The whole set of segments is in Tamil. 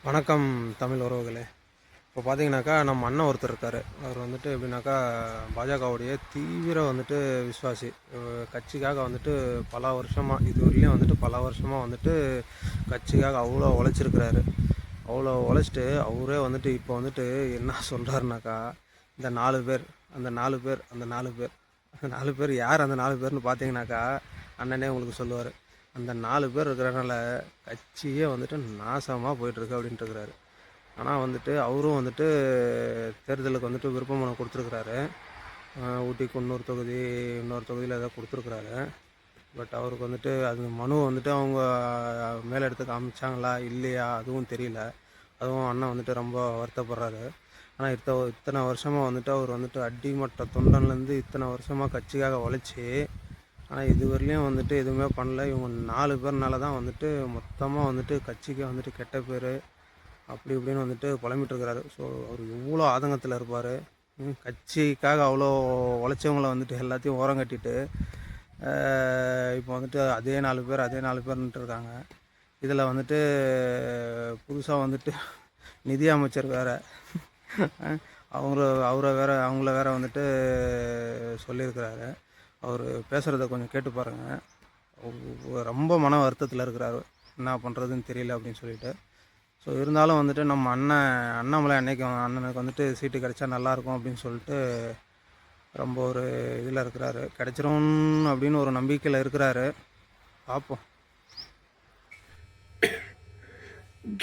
வணக்கம் தமிழ் உறவுகளே. இப்போ பார்த்தீங்கன்னாக்கா நம்ம அண்ணன் ஒருத்தர் இருக்கார். அவர் வந்துட்டு எப்படின்னாக்கா பாஜகவுடைய தீவிர வந்துட்டு விசுவாசி. கட்சிக்காக வந்துட்டு பல வருஷமாக இதுவரையிலையும் வந்துட்டு பல வருஷமாக வந்துட்டு கட்சிக்காக அவ்வளோ உழைச்சிருக்கிறாரு. அவ்வளோ உழைச்சிட்டு அவரே வந்துட்டு இப்போ வந்துட்டு என்ன சொல்கிறாருனாக்கா, இந்த 4 பேர் அந்த 4 பேர் அந்த 4 பேர் அந்த 4 பேர் யார் அந்த 4 பேர்னு பார்த்தீங்கன்னாக்கா அண்ணனே உங்களுக்கு சொல்லுவார். அந்த 4 பேர் இருக்கிறனால கட்சியே வந்துட்டு நாசமாக போயிட்டுருக்கு அப்படின்ட்டு இருக்கிறாரு. ஆனால் வந்துட்டு அவரும் வந்துட்டு தேர்தலுக்கு வந்துட்டு விருப்ப மனு கொடுத்துருக்குறாரு. ஊட்டிக்கு இன்னொரு தொகுதியில் ஏதோ கொடுத்துருக்குறாரு. பட் அவருக்கு வந்துட்டு அது மனு வந்துட்டு அவங்க மேலிடத்துக்கு காமிச்சாங்களா இல்லையா அதுவும் தெரியல. அதுவும் அண்ணன் வந்துட்டு ரொம்ப வருத்தப்படுறாரு. ஆனால் இத்தனை வருஷமாக வந்துட்டு அவர் வந்துட்டு அடிமட்ட தொண்டன்லேருந்து இத்தனை வருஷமாக கட்சிக்காக உழைச்சி, ஆனால் இதுவரையிலையும் வந்துட்டு எதுவுமே பண்ணல. இவங்க 4 பேர்னால தான் வந்துட்டு மொத்தமாக வந்துட்டு கட்சிக்கு வந்துட்டு கெட்ட பேர் அப்படி இப்படின்னு வந்துட்டு புலம்பிட்டுருக்கிறாரு. ஸோ அவர் எவ்வளோ ஆதங்கத்தில் இருப்பார். கட்சிக்காக அவ்வளோ உழைச்சவங்கள வந்துட்டு எல்லாத்தையும் ஓரம் கட்டிட்டு இப்போ வந்துட்டு அதே 4 பேர்ன்ட்டு இருக்காங்க. இதில் வந்துட்டு புதுசாக வந்துட்டு நிதி அமைச்சர் வேறு அவங்கள வேற வந்துட்டு சொல்லியிருக்கிறாரு. அவர் பேசுகிறத கொஞ்சம் கேட்டு பாருங்கள். ரொம்ப மன வருத்தத்தில் இருக்கிறாரு, என்ன பண்ணுறதுன்னு தெரியல அப்படின்னு சொல்லிட்டு. ஸோ இருந்தாலும் வந்துட்டு நம்ம அண்ணாமலை அண்ணனுக்கு வந்துட்டு சீட்டு கிடைச்சா நல்லாயிருக்கும் அப்படின்னு சொல்லிட்டு ரொம்ப ஒரு இதில் இருக்கிறாரு. கிடைச்சிரும் அப்படின்னு ஒரு நம்பிக்கையில் இருக்கிறாரு. பார்ப்போம்.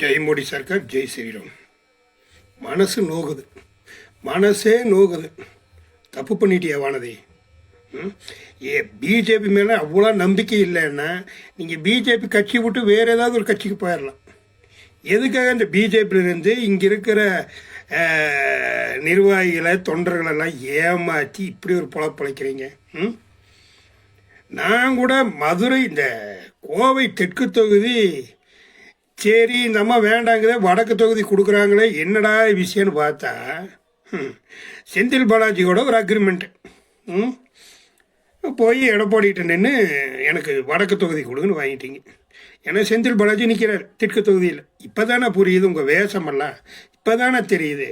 ஜெய் மோடி சர்க்கார், ஜெய் ஸ்ரீராம். மனசே நோகுது. தப்பு பண்ணிட்டியா வானதி? பிஜேபி மேலே அவ்வளோ நம்பிக்கை இல்லைன்னா நீங்கள் பிஜேபி கட்சி விட்டு வேறு ஏதாவது ஒரு கட்சிக்கு போயிடலாம். எதுக்காக இந்த பிஜேபியிலேருந்து இங்கே இருக்கிற நிர்வாகிகளை தொண்டர்களெல்லாம் ஏமாற்றி இப்படி ஒரு பொழப்பழைக்கிறீங்க? நான் கூட மதுரை இந்த கோவை தெற்கு தொகுதி சரி இந்த அம்மா வேண்டாங்குதே வடக்கு தொகுதி கொடுக்குறாங்களே என்னடா விஷயம்னு பார்த்தா செந்தில் பாலாஜியோட ஒரு அக்ரிமெண்ட்டு போய் எடப்பாடிகிட்ட நின்று எனக்கு வடக்கு தொகுதி கொடுங்கன்னு வாங்கிட்டீங்க. ஏன்னா செந்தில் பாலாஜி நிற்கிறார் தெற்கு தொகுதியில். இப்போ தானே புரியுது உங்கள் வேஷமெல்லாம், இப்போ தானே தெரியுது.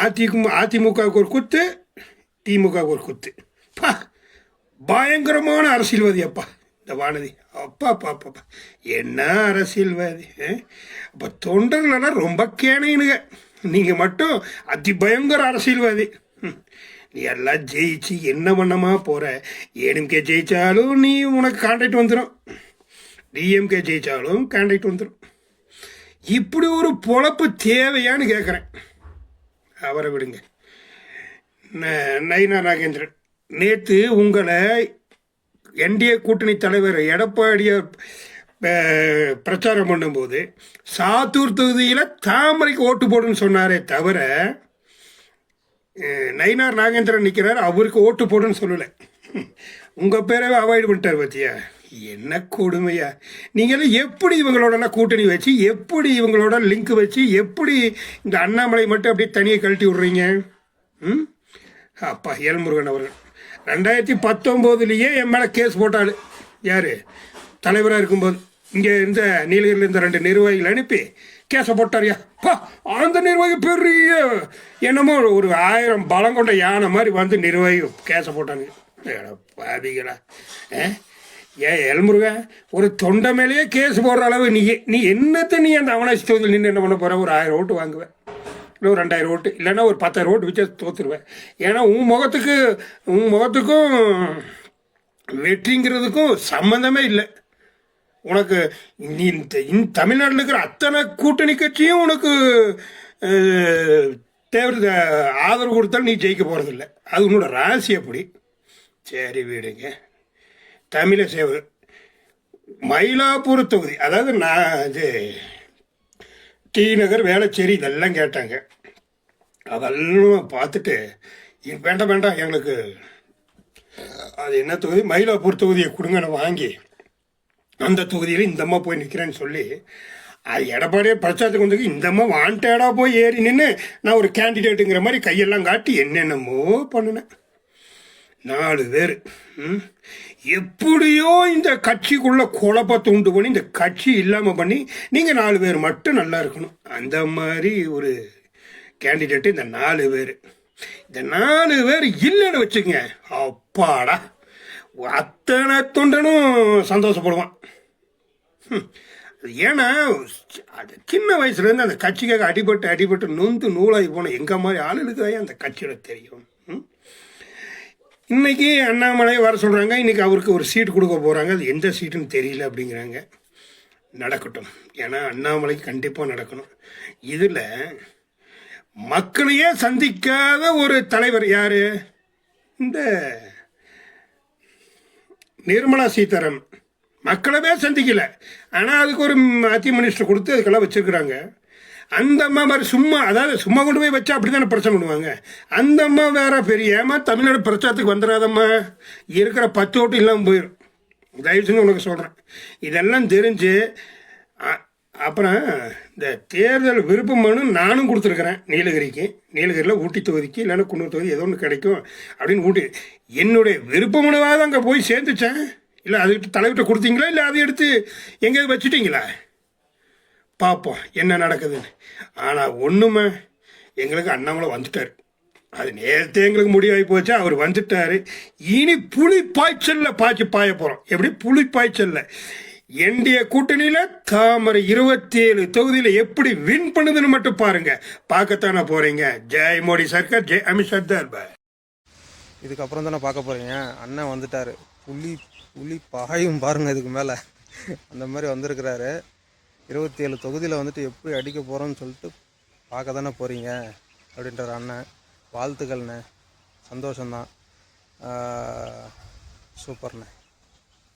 அதிமுகவுக்கு ஒரு குத்து, திமுகவுக்கு ஒரு குத்து. பயங்கரமான அரசியல்வாதி அப்பா இந்த வானதி. அப்பா பாப்பா என்ன அரசியல்வாதி! அப்போ தொண்டர்களெல்லாம் ரொம்ப கேனைனுங்க. நீங்கள் மட்டும் அதிபயங்கர அரசியல்வாதி. நீ எல்லாம் ஜெயிச்சு என்ன பண்ணமா போகிற? ஏடிஎம்கே ஜெயித்தாலும் நீ உனக்கு கான்ட்ராக்ட் வந்துடும், டிஎம்கே ஜெயித்தாலும் கான்ட்ராக்ட் வந்துடும். இப்படி ஒரு பொழப்பு தேவையான்னு கேட்குறேன். அவரை விடுங்க. நயினா நாகேந்திரன் நேற்று உங்களை என்டிஏ கூட்டணி தலைவர் எடப்பாடியை பிரச்சாரம் பண்ணும்போது சாத்தூர் தொகுதியில் தாமரைக்கு ஓட்டு போடுன்னு சொன்னாரே தவிர நயினார் நாகேந்திரன் நிற்கிறார் அவருக்கு ஓட்டு போடுன்னு சொல்லலை. உங்கள் பேரவே அவாய்டு பண்ணிட்டார் பார்த்தியா? என்ன கொடுமையா! நீங்களும் எப்படி இவங்களோடலாம் கூட்டணி வச்சு, எப்படி இவங்களோட லிங்க் வச்சு, எப்படி இந்த அண்ணாமலை மட்டும் அப்படியே தனியாக கழட்டி விட்றீங்க? அப்பா எல்முருகன் அவர்கள் 2019 என் மேலே கேஸ் போட்டாள். யார் தலைவராக இருக்கும்போது இங்கே இருந்த நீலகிரியில் இருந்த 2 நிர்வாகிகள் அனுப்பி கேஸை போட்டாரியா? அந்த நிர்வாகி பெரிய என்னமோ ஒரு 1000 பலம் கொண்ட யானை மாதிரி வந்து நிர்வாகி கேஸை போட்டாங்க. பாதிகளா! எல்முருகன் ஒரு தொண்டை மேலேயே கேஸ் போடுற அளவு நீ என்னத்தை நீ அந்த அவனாசி தொகுதியில் நின்று என்ன பண்ண போகிற? ஒரு 1000 ஓட்டு வாங்குவேன், இல்லை ஒரு 2000 ஓட்டு, இல்லைன்னா ஒரு 10,000 ஓட்டு வச்சு தோற்றுருவேன். ஏன்னா உன் முகத்துக்கும் வெற்றிங்கிறதுக்கும் சம்மந்தமே இல்லை. உனக்கு நீ தமிழ்நாட்டில் இருக்கிற அத்தனை கூட்டணி கட்சியும் உனக்கு ஆதரவு கொடுத்தாலும் நீ ஜெயிக்க போகிறதில்ல. அது உன்னோட ராசி அப்படி. சரி விடுங்க. தமிழ சேவை மயிலாப்பூர் தொகுதி, அதாவது நான் இது டி நகர், வேளச்சேரி இதெல்லாம் கேட்டாங்க. அதெல்லாம் பார்த்துட்டு வேண்டாம் எங்களுக்கு அது என்ன தொகுதி, மயிலாப்பூர் தொகுதியை கொடுங்கன்னு வாங்கி அந்த தொகுதியில் இந்த அம்மா போய் நிற்கிறேன்னு சொல்லி அது எடப்பாடியே பிரச்சாரத்துக்கு வந்து இந்த அம்மா வாண்டடாக போய் ஏறி நின்று நான் ஒரு கேண்டிடேட்டுங்கிற மாதிரி கையெல்லாம் காட்டி என்னென்னமோ பண்ணினேன். 4 பேர். எப்படியோ இந்த கட்சிக்குள்ள குழப்பத்தை உண்டு பண்ணி இந்த கட்சி இல்லாமல் பண்ணி நீங்கள் 4 பேர் மட்டும் நல்லா இருக்கணும். அந்த மாதிரி ஒரு கேண்டிடேட்டு இந்த 4 பேர். இந்த 4 பேர் இல்லைன்னு வச்சுக்கங்க, அப்பாடா அத்தனை தொண்டனும் சந்தோஷப்படுவான். ஏன்னா அது சின்ன வயசுலேருந்து அந்த கட்சிக்காக அடிபட்டு நொந்து நூலாகி போன எங்கள் மாதிரி ஆளுகளுக்கு தான் அந்த கட்சியோட தெரியும். இன்றைக்கி அண்ணாமலையை வர சொல்கிறாங்க, இன்றைக்கி அவருக்கு ஒரு சீட்டு கொடுக்க போகிறாங்க. அது எந்த சீட்டுன்னு தெரியல அப்படிங்கிறாங்க. நடக்கட்டும், ஏன்னா அண்ணாமலைக்கு கண்டிப்பாக நடக்கணும். இதில் மக்களையே சந்திக்காத ஒரு தலைவர் யார்? இந்த நிர்மலா சீதாராமன் மக்களவே சந்திக்கல. ஆனால் அதுக்கு ஒரு மத்திய மினிஸ்டர் கொடுத்து அதுக்கெல்லாம் வச்சுருக்குறாங்க. அந்த அம்மா மாதிரி சும்மா, அதாவது சும்மா கொண்டு போய் வச்சா அப்படி தானே பிரச்சனை பண்ணுவாங்க. அந்த அம்மா வேற பெரிய ஏமா தமிழ்நாடு பிரச்சாரத்துக்கு வந்துடாதம்மா, இருக்கிற 10 ஓட்டு இல்லாமல் போயிடும். தயவுசெய்து உனக்கு சொல்கிறேன். இதெல்லாம் தெரிஞ்சு அப்புறம் இந்த தேர்தல் விருப்ப மனு நானும் கொடுத்துருக்குறேன் நீலகிரிக்கு. நீலகிரியில் ஊட்டி தொகுதிக்கு இல்லைன்னா குன்னூர் தொகுதி ஏதோ ஒன்று கிடைக்கும் அப்படின்னு ஊட்டி என்னுடைய விருப்ப மனுவாக அங்கே போய் சேர்ந்துச்சேன். இல்லை அதுக்கிட்ட தலைவர்கிட்ட கொடுத்தீங்களா, இல்லை அதை எடுத்து எங்கேயாவது வச்சுட்டிங்களா? பார்ப்போம் என்ன நடக்குதுன்னு. ஆனால் ஒன்றுமே எங்களுக்கு அண்ணாமலை வந்துட்டார். அது நேரத்தை எங்களுக்கு முடிவாகி போச்சு. அவர் வந்துட்டார். இனி புலி பாய்ச்சலில் பாய போகிறோம். எப்படி புலி பாய்ச்சலில் என்டிஏ கூட்டணியில் தாமரை 27 தொகுதியில் எப்படி வின் பண்ணுதுன்னு மட்டும் பாருங்க. பார்க்கத்தானே போறீங்க. ஜெய் மோடி சர்க்கார், ஜெய் அமித் சர்தார் பாய். இதுக்கப்புறம் தானே பார்க்க போகிறீங்க. அண்ணன் வந்துட்டார். புலி பாயும் பாருங்கள் இதுக்கு மேலே. அந்த மாதிரி வந்திருக்கிறாரு. 27 தொகுதியில் வந்துட்டு எப்படி அடிக்க போகிறோன்னு சொல்லிட்டு பார்க்க தானே போகிறீங்க அப்படின்றார் அண்ணன். வாழ்த்துக்கள்ண்ணே, சந்தோஷந்தான், சூப்பர்ண்ணே.